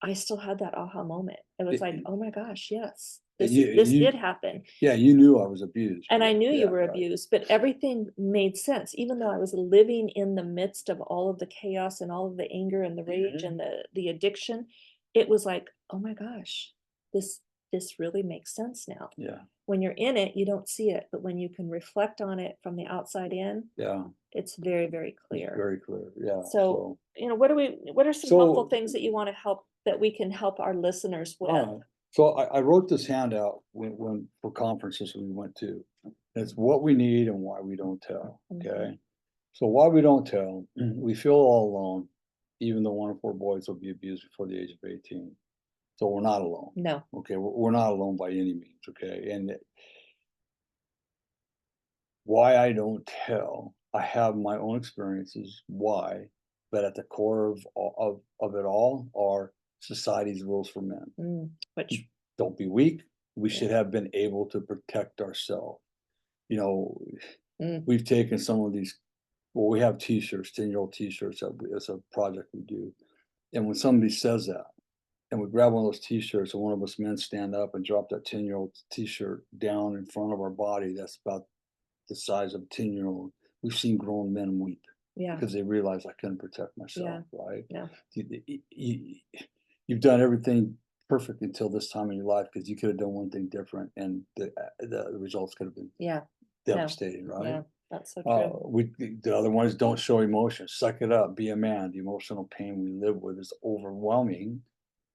[SPEAKER 2] I still had that aha moment. It was
[SPEAKER 1] It,
[SPEAKER 2] like,
[SPEAKER 1] it-
[SPEAKER 2] "Oh my gosh, yes.
[SPEAKER 1] and
[SPEAKER 2] This did happen."
[SPEAKER 1] yeah, you knew I was abused.
[SPEAKER 2] And I
[SPEAKER 1] Yeah,
[SPEAKER 2] knew you
[SPEAKER 1] yeah,
[SPEAKER 2] were
[SPEAKER 1] right.
[SPEAKER 2] abused, but everything made sense. Even though I was living in the midst of all of the chaos and all of the anger and the rage
[SPEAKER 1] Mhm.
[SPEAKER 2] and the addiction, it was like, "Oh my gosh, this this really makes sense now."
[SPEAKER 1] Yeah,
[SPEAKER 2] When you're in it, you don't see it, but when you can reflect on it from the outside in,
[SPEAKER 1] yeah.
[SPEAKER 2] it's very, very
[SPEAKER 1] It's
[SPEAKER 2] clear.
[SPEAKER 1] very clear. Yeah.
[SPEAKER 2] So,
[SPEAKER 1] So,
[SPEAKER 2] what are some helpful
[SPEAKER 1] so
[SPEAKER 2] things that you wanna help that we can help our listeners with?
[SPEAKER 1] Alright. So I wrote this handout when for conferences we went to. It's what we need and why we don't tell,
[SPEAKER 2] Mhm.
[SPEAKER 1] okay? So why we don't tell, we feel all alone, even though 1 in 4 boys will be abused before the age of 18. So we're not alone,
[SPEAKER 2] No.
[SPEAKER 1] okay? We're not alone by any means, okay? And why I don't tell, I have my own experiences, why, but at the core of it all are society's rules for men.
[SPEAKER 2] Which
[SPEAKER 1] Don't be weak. We
[SPEAKER 2] yeah.
[SPEAKER 1] should have been able to protect ourselves. You know,
[SPEAKER 2] Mm,
[SPEAKER 1] we've taken some of these, well, we have t-shirts, 10-year-old t-shirts that as a project we do. And when somebody says that, and we grab one of those t-shirts and one of us men stand up and drop that 10-year-old t-shirt down in front of our body, that's about the size of a 10-year-old. We've seen grown men weep
[SPEAKER 2] yeah,
[SPEAKER 1] because they realize I couldn't protect
[SPEAKER 2] yeah,
[SPEAKER 1] myself, right?
[SPEAKER 2] yeah,
[SPEAKER 1] You've done everything perfect until this time in your life because you could have done one thing different and the results could have been
[SPEAKER 2] yeah. No,
[SPEAKER 1] devastating, right?
[SPEAKER 2] yeah, that's so true.
[SPEAKER 1] The other one is don't show emotion, suck it up, be a man. The emotional pain we live with is overwhelming,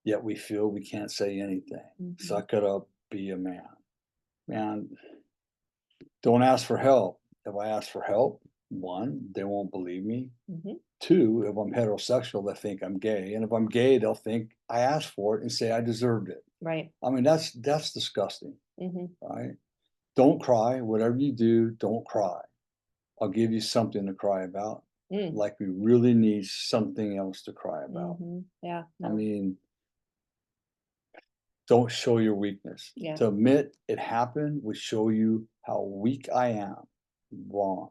[SPEAKER 1] yet we feel we can't say anything.
[SPEAKER 2] Mhm,
[SPEAKER 1] Suck it up, be a man. Man, don't ask for help. If I ask for help, one, they won't believe me.
[SPEAKER 2] mhm,
[SPEAKER 1] Two, if I'm heterosexual, they think I'm gay. And if I'm gay, they'll think I asked for it and say I deserved it.
[SPEAKER 2] right,
[SPEAKER 1] I mean, that's disgusting,
[SPEAKER 2] mhm,
[SPEAKER 1] right? Don't cry. Whatever you do, don't cry. I'll give you something to cry about.
[SPEAKER 2] mm,
[SPEAKER 1] Like we really need something else to cry about.
[SPEAKER 2] mhm, yeah,
[SPEAKER 1] I
[SPEAKER 2] no,
[SPEAKER 1] mean, don't show your weakness.
[SPEAKER 2] yeah,
[SPEAKER 1] To admit it happened would show you how weak I am. Wrong.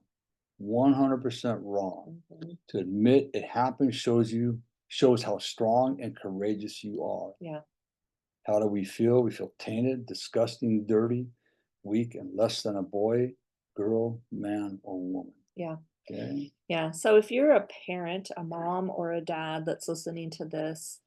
[SPEAKER 1] 100% wrong.
[SPEAKER 2] mhm,
[SPEAKER 1] To admit it happened shows how strong and courageous you are.
[SPEAKER 2] yeah,
[SPEAKER 1] How do we feel? We feel tainted, disgusting, dirty, weak, and less than a boy, girl, man, or woman.
[SPEAKER 2] yeah,
[SPEAKER 1] Okay?
[SPEAKER 2] yeah. So if you're a parent, a mom or a dad that's listening to this,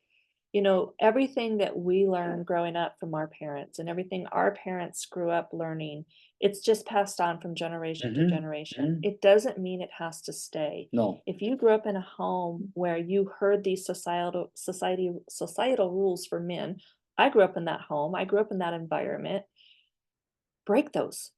[SPEAKER 2] everything that we learned growing up from our parents and everything our parents grew up learning, it's just passed on from generation to
[SPEAKER 1] Mhm,
[SPEAKER 2] generation.
[SPEAKER 1] mhm.
[SPEAKER 2] It doesn't mean it has to stay.
[SPEAKER 1] No,
[SPEAKER 2] If you grew up in a home where you heard these societal rules for men, I grew up in that home. I grew up in that environment. Break those.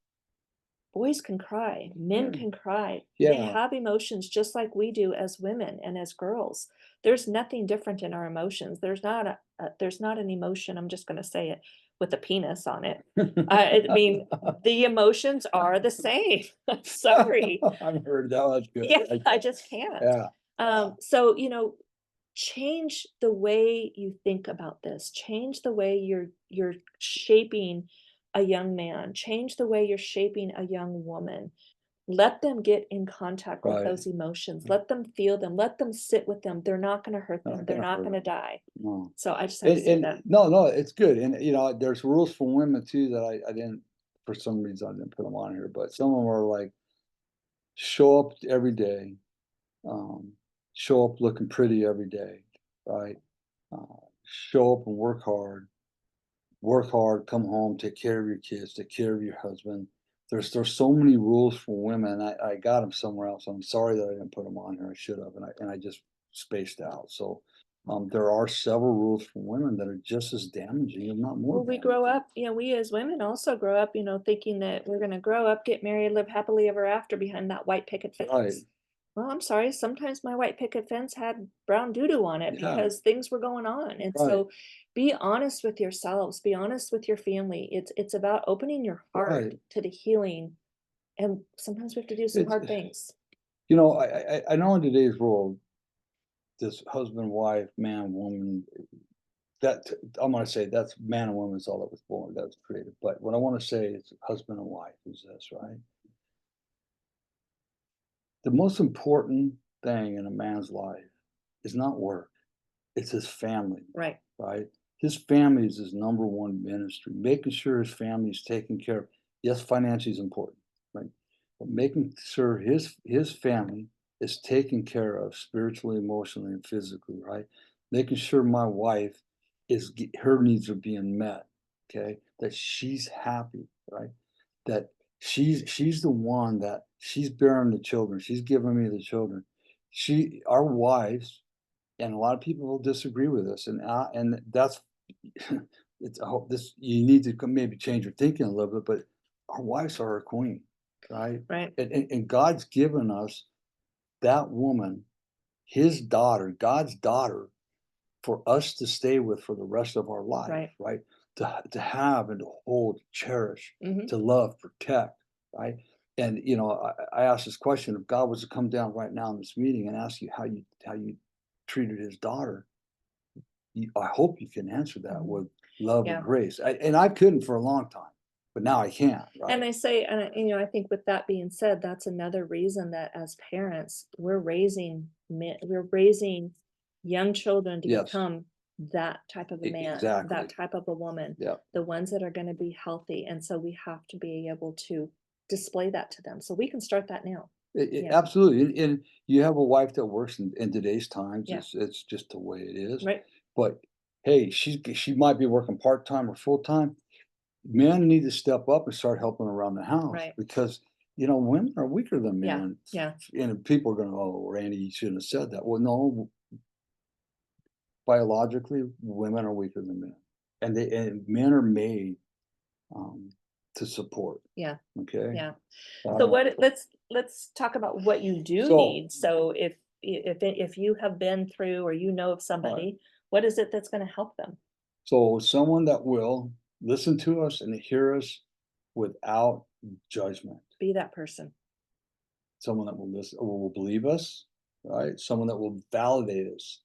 [SPEAKER 2] Boys can cry, men
[SPEAKER 1] yeah,
[SPEAKER 2] can cry. They
[SPEAKER 1] yeah,
[SPEAKER 2] have emotions just like we do as women and as girls. There's nothing different in our emotions. There's not an emotion, I'm just gonna say it, with a penis on it. I mean, the emotions are the same. Sorry.
[SPEAKER 1] I've heard that. That's good.
[SPEAKER 2] Yeah,
[SPEAKER 1] I like
[SPEAKER 2] I
[SPEAKER 1] that.
[SPEAKER 2] just can't.
[SPEAKER 1] Yeah, yeah,
[SPEAKER 2] So, change the way you think about this. Change the way you're shaping a young man. Change the way you're shaping a young woman. Let them get in contact with
[SPEAKER 1] right.
[SPEAKER 2] those emotions. Let them feel them. Let them sit with them. They're not going to hurt them.
[SPEAKER 1] Not
[SPEAKER 2] They're
[SPEAKER 1] gonna
[SPEAKER 2] not
[SPEAKER 1] hurt
[SPEAKER 2] going to
[SPEAKER 1] them.
[SPEAKER 2] die.
[SPEAKER 1] No.
[SPEAKER 2] So I just had to
[SPEAKER 1] And
[SPEAKER 2] say that.
[SPEAKER 1] no, no, it's good. And there's rules for women too that I didn't, for some reason I didn't put them on here, but some of them are like show up every day, um, show up looking pretty every day, right? Show up and work hard, come home, take care of your kids, take care of your husband, there's so many rules for women. I got them somewhere else. I'm sorry that I didn't put them on here. I should have, and I just spaced out. So there are several rules for women that are just as damaging, if not more
[SPEAKER 2] Well, we grow
[SPEAKER 1] damaging.
[SPEAKER 2] up, we as women also grow up, thinking that we're gonna grow up, get married, live happily ever after behind that white picket
[SPEAKER 1] Right.
[SPEAKER 2] fence. Well, I'm sorry, sometimes my white picket fence had brown doo-doo on it
[SPEAKER 1] Yeah.
[SPEAKER 2] because things were going on. And
[SPEAKER 1] Right.
[SPEAKER 2] so be honest with yourselves, be honest with your family. It's about opening your heart
[SPEAKER 1] Right.
[SPEAKER 2] to the healing. And sometimes we have to do some
[SPEAKER 1] It's
[SPEAKER 2] hard things.
[SPEAKER 1] I know in today's world, this husband, wife, man, woman, that I'm gonna say that's man and woman is all that was born, that was created. But what I want to say is husband and wife is this, right? The most important thing in a man's life is not work, it's his family,
[SPEAKER 2] Right.
[SPEAKER 1] right? His family is his number one ministry, making sure his family is taken care of. Yes, financially is important, right? But making sure his family is taken care of spiritually, emotionally, and physically, right? Making sure my wife her needs are being met, okay? That she's happy, right? That she's the one that she's bearing the children. She's giving me the children. Our wives, and a lot of people will disagree with us, and that's it's I hope this you need to maybe change your thinking a little bit, but our wives are our queen, right?
[SPEAKER 2] Right.
[SPEAKER 1] And God's given us that woman, his daughter, God's daughter, for us to stay with for the rest of our life,
[SPEAKER 2] Right.
[SPEAKER 1] right? To have and to hold, cherish,
[SPEAKER 2] Hmm.
[SPEAKER 1] to love, protect, right? And I asked this question: if God was to come down right now in this meeting and ask you how you treated his daughter, I hope you can answer that
[SPEAKER 2] Hmm.
[SPEAKER 1] with love and
[SPEAKER 2] Yeah.
[SPEAKER 1] grace. And I couldn't for a long time, but now I can,
[SPEAKER 2] And
[SPEAKER 1] right?
[SPEAKER 2] I say, I think with that being said, that's another reason that as parents, we're raising young children to
[SPEAKER 1] Yes,
[SPEAKER 2] become that type of a man, that
[SPEAKER 1] exactly.
[SPEAKER 2] type of a woman,
[SPEAKER 1] Yeah.
[SPEAKER 2] the ones that are going to be healthy. And so we have to be able to display that to them. So we can start that now. Yeah.
[SPEAKER 1] Absolutely. And you have a wife that works in today's times.
[SPEAKER 2] Yeah.
[SPEAKER 1] It's just the way it is.
[SPEAKER 2] Right.
[SPEAKER 1] But hey, she might be working part time or full time. Men need to step up and start helping around the house
[SPEAKER 2] Right.
[SPEAKER 1] because women are weaker than
[SPEAKER 2] Yeah.
[SPEAKER 1] men.
[SPEAKER 2] Yeah.
[SPEAKER 1] And people are going, "Oh, Randy, you shouldn't have said that." Well, no, biologically, women are weaker than men, and men are made um, to support.
[SPEAKER 2] Yeah.
[SPEAKER 1] Okay.
[SPEAKER 2] Yeah. So
[SPEAKER 1] Uh,
[SPEAKER 2] let's talk about what you do
[SPEAKER 1] so,
[SPEAKER 2] need. So if you have been through or you know of
[SPEAKER 1] all right.
[SPEAKER 2] somebody, what is it that's going to help them?
[SPEAKER 1] So, someone that will listen to us and hear us without judgment,
[SPEAKER 2] Be that person.
[SPEAKER 1] someone that will listen, or will believe us, right? Someone that will validate us.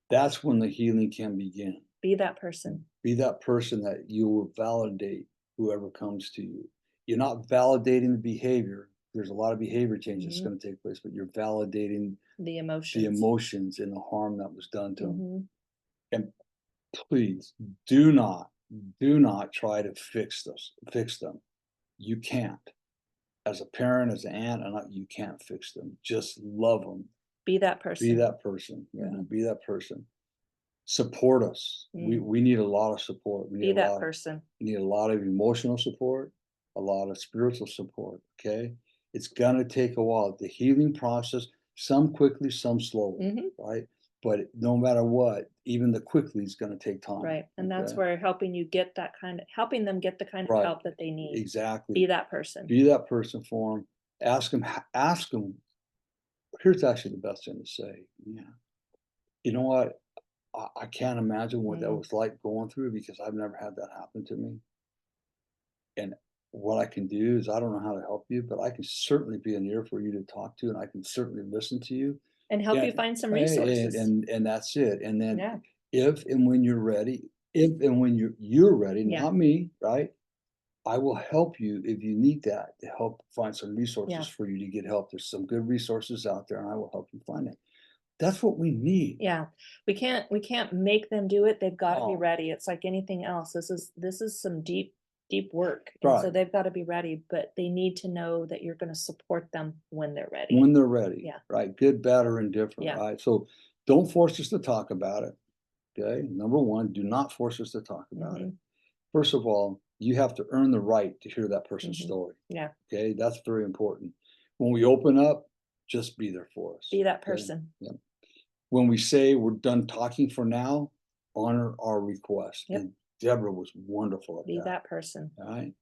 [SPEAKER 1] That's when the healing can begin.
[SPEAKER 2] Be that person.
[SPEAKER 1] Be that person that you will validate whoever comes to you. You're not validating the behavior. There's a lot of behavior change that's
[SPEAKER 2] Hmm.
[SPEAKER 1] going to take place, but you're validating
[SPEAKER 2] The
[SPEAKER 1] the
[SPEAKER 2] emotions.
[SPEAKER 1] emotions and the harm that was done to them.
[SPEAKER 2] Hmm.
[SPEAKER 1] And please do not try to fix them. You can't. As a parent, as an aunt, you can't fix them. Just love them.
[SPEAKER 2] Be that
[SPEAKER 1] Be
[SPEAKER 2] person.
[SPEAKER 1] that person. Yeah,
[SPEAKER 2] Hmm.
[SPEAKER 1] be that person. Support us. We need a lot of support.
[SPEAKER 2] Be that person.
[SPEAKER 1] We need a lot of emotional support, a lot of spiritual support. Okay. It's gonna take a while. The healing process, some quickly, some slowly,
[SPEAKER 2] Hmm.
[SPEAKER 1] right? But no matter what, even the quickly is gonna take time.
[SPEAKER 2] Right. And that's
[SPEAKER 1] Okay.
[SPEAKER 2] where helping them get the kind of
[SPEAKER 1] Right.
[SPEAKER 2] help that they need.
[SPEAKER 1] Exactly.
[SPEAKER 2] Be that person.
[SPEAKER 1] Be that person for them. Ask them. Here's actually the best thing to say. Yeah. You know what? I can't imagine what that
[SPEAKER 2] Mm.
[SPEAKER 1] was like going through because I've never had that happen to me. And what I can do is I don't know how to help you, but I can certainly be an ear for you to talk to, and I can certainly listen to you.
[SPEAKER 2] And help
[SPEAKER 1] Yeah,
[SPEAKER 2] you find some
[SPEAKER 1] and
[SPEAKER 2] resources.
[SPEAKER 1] and that's it. And then
[SPEAKER 2] Yeah.
[SPEAKER 1] if and when you're ready, if and when you're ready,
[SPEAKER 2] Yeah.
[SPEAKER 1] not me, right? I will help you if you need that to help find some
[SPEAKER 2] Yeah.
[SPEAKER 1] resources for you to get help. There's some good resources out there, and I will help you find it. That's what we need.
[SPEAKER 2] Yeah. We can't make them do it. They've got to be
[SPEAKER 1] Oh,
[SPEAKER 2] ready. It's like anything else. This is some deep work. And so
[SPEAKER 1] right.
[SPEAKER 2] they've got to be ready, but they need to know that you're going to support them when they're ready.
[SPEAKER 1] When they're ready,
[SPEAKER 2] Yeah.
[SPEAKER 1] right? Good, bad, or indifferent,
[SPEAKER 2] Yeah.
[SPEAKER 1] right? So don't force us to talk about it. Okay. Number one, do not force us to talk about it.
[SPEAKER 2] Hmm.
[SPEAKER 1] First of all, you have to earn the right to hear that person's story.
[SPEAKER 2] Yeah,
[SPEAKER 1] Okay, that's very important. When we open up, just be there for us.
[SPEAKER 2] be that
[SPEAKER 1] Okay?
[SPEAKER 2] person.
[SPEAKER 1] Yeah. When we say we're done talking for now, honor our request.
[SPEAKER 2] Yep.
[SPEAKER 1] And Deborah was wonderful at
[SPEAKER 2] Be
[SPEAKER 1] that.
[SPEAKER 2] that person.
[SPEAKER 1] All right.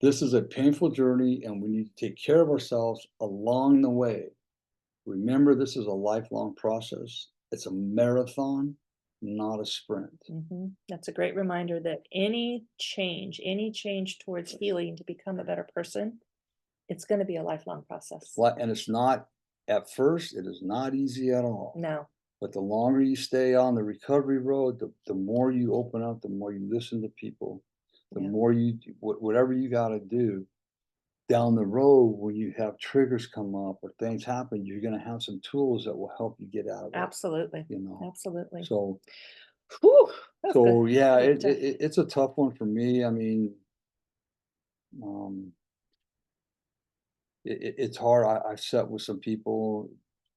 [SPEAKER 1] This is a painful journey, and we need to take care of ourselves along the way. Remember, this is a lifelong process. It's a marathon, not a sprint.
[SPEAKER 2] That's a great reminder that any change towards healing to become a better person, it's going to be a lifelong process.
[SPEAKER 1] And it's not, at first, it is not easy at all.
[SPEAKER 2] No.
[SPEAKER 1] But the longer you stay on the recovery road, the more you open up, the more you listen to people, the more you, whatever you got to do down the road, when you have triggers come up or things happen, you're going to have some tools that will help you get out of it.
[SPEAKER 2] Absolutely.
[SPEAKER 1] You know,
[SPEAKER 2] Absolutely.
[SPEAKER 1] so,
[SPEAKER 2] Whew,
[SPEAKER 1] yeah,
[SPEAKER 2] Good stuff.
[SPEAKER 1] it's a tough one for me. I mean, it's hard. I've sat with some people,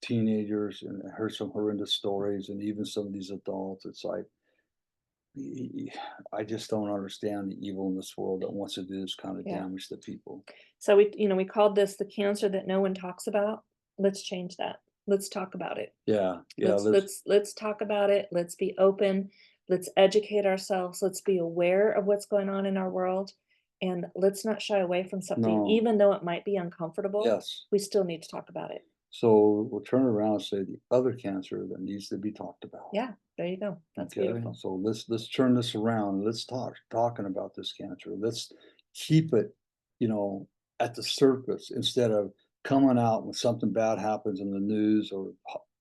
[SPEAKER 1] teenagers, and I heard some horrendous stories, and even some of these adults. It's like, I just don't understand the evil in this world that wants to do this kind of
[SPEAKER 2] Yeah.
[SPEAKER 1] damage to people.
[SPEAKER 2] So we called this the cancer that no one talks about. Let's change that. Let's talk about it.
[SPEAKER 1] Yeah, yeah.
[SPEAKER 2] Let's talk about it. Let's be open. Let's educate ourselves. Let's be aware of what's going on in our world. And let's not shy away from something,
[SPEAKER 1] No.
[SPEAKER 2] even though it might be uncomfortable.
[SPEAKER 1] Yes.
[SPEAKER 2] We still need to talk about it.
[SPEAKER 1] So we'll turn around and say the other cancer that needs to be talked about.
[SPEAKER 2] Yeah, there you go. That's
[SPEAKER 1] Okay,
[SPEAKER 2] beautiful.
[SPEAKER 1] so let's turn this around. Let's talking about this cancer. Let's keep it, at the surface instead of coming out when something bad happens in the news, or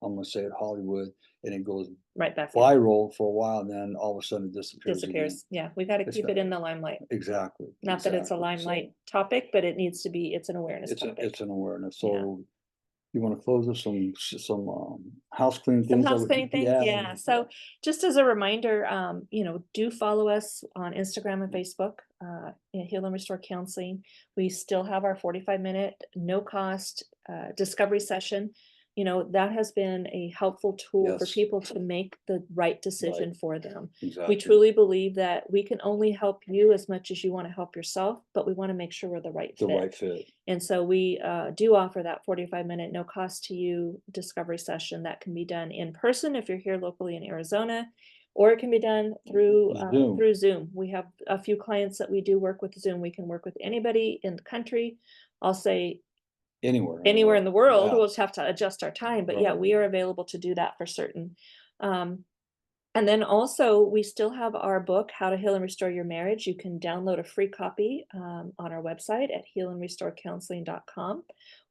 [SPEAKER 1] I'm gonna say it, Hollywood, and it goes
[SPEAKER 2] Right back in.
[SPEAKER 1] viral for a while, and then all of a sudden it disappears.
[SPEAKER 2] Disappears. Yeah, we got to
[SPEAKER 1] It's
[SPEAKER 2] keep
[SPEAKER 1] got-
[SPEAKER 2] it in the limelight.
[SPEAKER 1] Exactly.
[SPEAKER 2] Not that it's a
[SPEAKER 1] exactly.
[SPEAKER 2] limelight topic, but it's an awareness
[SPEAKER 1] It's
[SPEAKER 2] topic.
[SPEAKER 1] it's an awareness.
[SPEAKER 2] Yeah.
[SPEAKER 1] So you want to close with some house cleaning
[SPEAKER 2] Some
[SPEAKER 1] things?
[SPEAKER 2] house cleaning things, yeah. So just as a reminder, do follow us on Instagram and Facebook, Heal and Restore Counseling. We still have our 45-minute, no cost discovery session. That has been a helpful tool for
[SPEAKER 1] Yes.
[SPEAKER 2] people to make the right decision
[SPEAKER 1] Right.
[SPEAKER 2] for them.
[SPEAKER 1] Exactly.
[SPEAKER 2] We truly believe that we can only help you as much as you want to help yourself, but we want to make sure we're the right fit.
[SPEAKER 1] The right fit.
[SPEAKER 2] And so we do offer that 45-minute, no cost to you discovery session that can be done in person if you're here locally in Arizona, or it can be done through Zoom. We have a few clients that we do work with Zoom. We can work with anybody in the country. I'll say
[SPEAKER 1] Anywhere
[SPEAKER 2] in the world.
[SPEAKER 1] Yeah.
[SPEAKER 2] We'll just have to adjust our time, but yeah,
[SPEAKER 1] Right.
[SPEAKER 2] we are available to do that for certain. And then also, we still have our book, How to Heal and Restore Your Marriage. You can download a free copy on our website at healandrestorecounseling.com,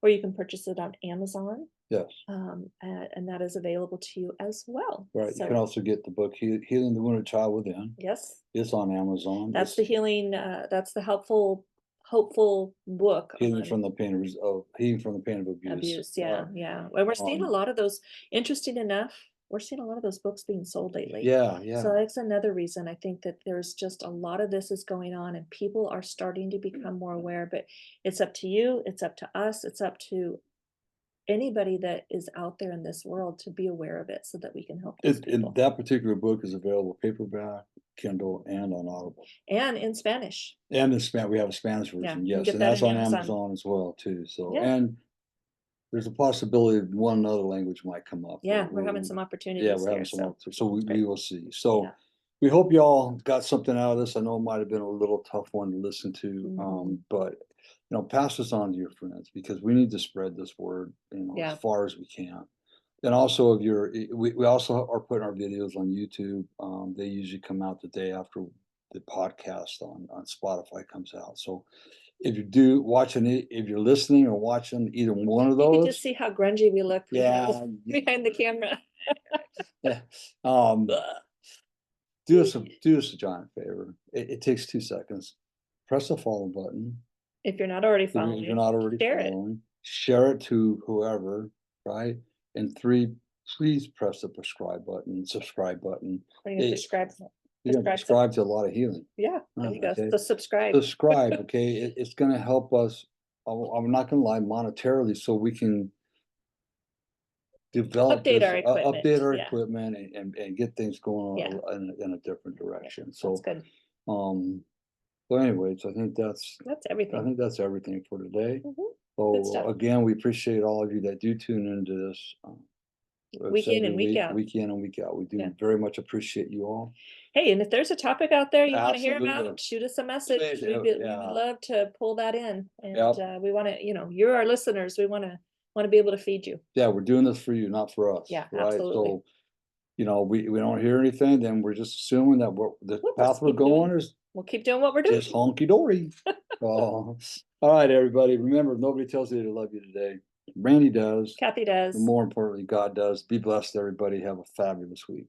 [SPEAKER 2] or you can purchase it on Amazon.
[SPEAKER 1] Yes.
[SPEAKER 2] And that is available to you as well.
[SPEAKER 1] Right.
[SPEAKER 2] So,
[SPEAKER 1] you can also get the book Healing the Wounded Child Within.
[SPEAKER 2] yes,
[SPEAKER 1] It's on Amazon.
[SPEAKER 2] that's the healing. That's the hopeful book.
[SPEAKER 1] Healing from the pain of abuse.
[SPEAKER 2] Abuse. Yeah, yeah. And we're seeing a lot of those. Interesting enough, we're seeing a lot of those books being sold lately.
[SPEAKER 1] Yeah,
[SPEAKER 2] So
[SPEAKER 1] yeah.
[SPEAKER 2] that's another reason I think that there's just a lot of this is going on, and people are starting to become more aware. But it's up to you. It's up to us. It's up to anybody that is out there in this world to be aware of it, so that we can help those people.
[SPEAKER 1] That particular book is available paperback, Kindle, and on Audible.
[SPEAKER 2] And in Spanish.
[SPEAKER 1] And in Spanish, we have a Spanish version,
[SPEAKER 2] you can
[SPEAKER 1] yes,
[SPEAKER 2] get
[SPEAKER 1] and
[SPEAKER 2] that
[SPEAKER 1] that's
[SPEAKER 2] in
[SPEAKER 1] on
[SPEAKER 2] Amazon.
[SPEAKER 1] Amazon as well too. So,
[SPEAKER 2] Yeah.
[SPEAKER 1] and there's a possibility of one other language might come up.
[SPEAKER 2] Yeah, we're having some opportunities.
[SPEAKER 1] Yeah, we're having
[SPEAKER 2] here,
[SPEAKER 1] some
[SPEAKER 2] so
[SPEAKER 1] opportunities. So we
[SPEAKER 2] great.
[SPEAKER 1] will see. So
[SPEAKER 2] Yeah.
[SPEAKER 1] we hope y'all got something out of this. I know it might have been a little tough one to listen to, but pass this on to your friends, because we need to spread this word,
[SPEAKER 2] Yeah.
[SPEAKER 1] as far as we can. And also, if we also are putting our videos on YouTube. They usually come out the day after the podcast on Spotify comes out. So if you do watching it, if you're listening or watching either one of
[SPEAKER 2] You can
[SPEAKER 1] those,
[SPEAKER 2] just see how grungy we look
[SPEAKER 1] yeah,
[SPEAKER 2] behind the camera.
[SPEAKER 1] yeah. Do us a giant favor. It takes 2 seconds. Press the follow button.
[SPEAKER 2] If you're not already
[SPEAKER 1] If
[SPEAKER 2] following,
[SPEAKER 1] you're not already
[SPEAKER 2] share it.
[SPEAKER 1] following, share it to whoever, right? And 3, please press the subscribe button.
[SPEAKER 2] Or you can subscribe.
[SPEAKER 1] You're gonna subscribe to a lot of healing.
[SPEAKER 2] Yeah, there you go.
[SPEAKER 1] Okay.
[SPEAKER 2] So subscribe.
[SPEAKER 1] Subscribe, okay? It's gonna help us. I'm not gonna lie, monetarily, so we can develop
[SPEAKER 2] Update
[SPEAKER 1] this,
[SPEAKER 2] our equipment.
[SPEAKER 1] update our
[SPEAKER 2] Yeah.
[SPEAKER 1] equipment and get things going
[SPEAKER 2] Yeah.
[SPEAKER 1] on in a different direction.
[SPEAKER 2] That's
[SPEAKER 1] So,
[SPEAKER 2] good.
[SPEAKER 1] Well, anyways, I think that's
[SPEAKER 2] everything.
[SPEAKER 1] everything for today.
[SPEAKER 2] Mhm. Good
[SPEAKER 1] So
[SPEAKER 2] stuff.
[SPEAKER 1] again, we appreciate all of you that do tune into this.
[SPEAKER 2] Week in
[SPEAKER 1] Every
[SPEAKER 2] and week out.
[SPEAKER 1] week in and week out. We do
[SPEAKER 2] Yeah.
[SPEAKER 1] very much appreciate you all.
[SPEAKER 2] Hey, and if there's a topic out there you wanna hear
[SPEAKER 1] Absolutely.
[SPEAKER 2] about, shoot us a message.
[SPEAKER 1] Please,
[SPEAKER 2] We
[SPEAKER 1] yeah.
[SPEAKER 2] would love to pull that in, and,
[SPEAKER 1] Yep.
[SPEAKER 2] we wanna, you're our listeners, we wanna be able to feed you.
[SPEAKER 1] Yeah, we're doing this for you, not for us,
[SPEAKER 2] Yeah,
[SPEAKER 1] right?
[SPEAKER 2] absolutely.
[SPEAKER 1] So, we don't hear anything, then we're just assuming that the
[SPEAKER 2] We'll
[SPEAKER 1] path
[SPEAKER 2] just
[SPEAKER 1] we're
[SPEAKER 2] keep doing
[SPEAKER 1] going is
[SPEAKER 2] we'll keep doing what we're doing.
[SPEAKER 1] just honky dory. Oh, all right, everybody. Remember, if nobody tells you they love you today. Randy does.
[SPEAKER 2] Cathy
[SPEAKER 1] And
[SPEAKER 2] does.
[SPEAKER 1] more importantly, God does. Be blessed, everybody. Have a fabulous week.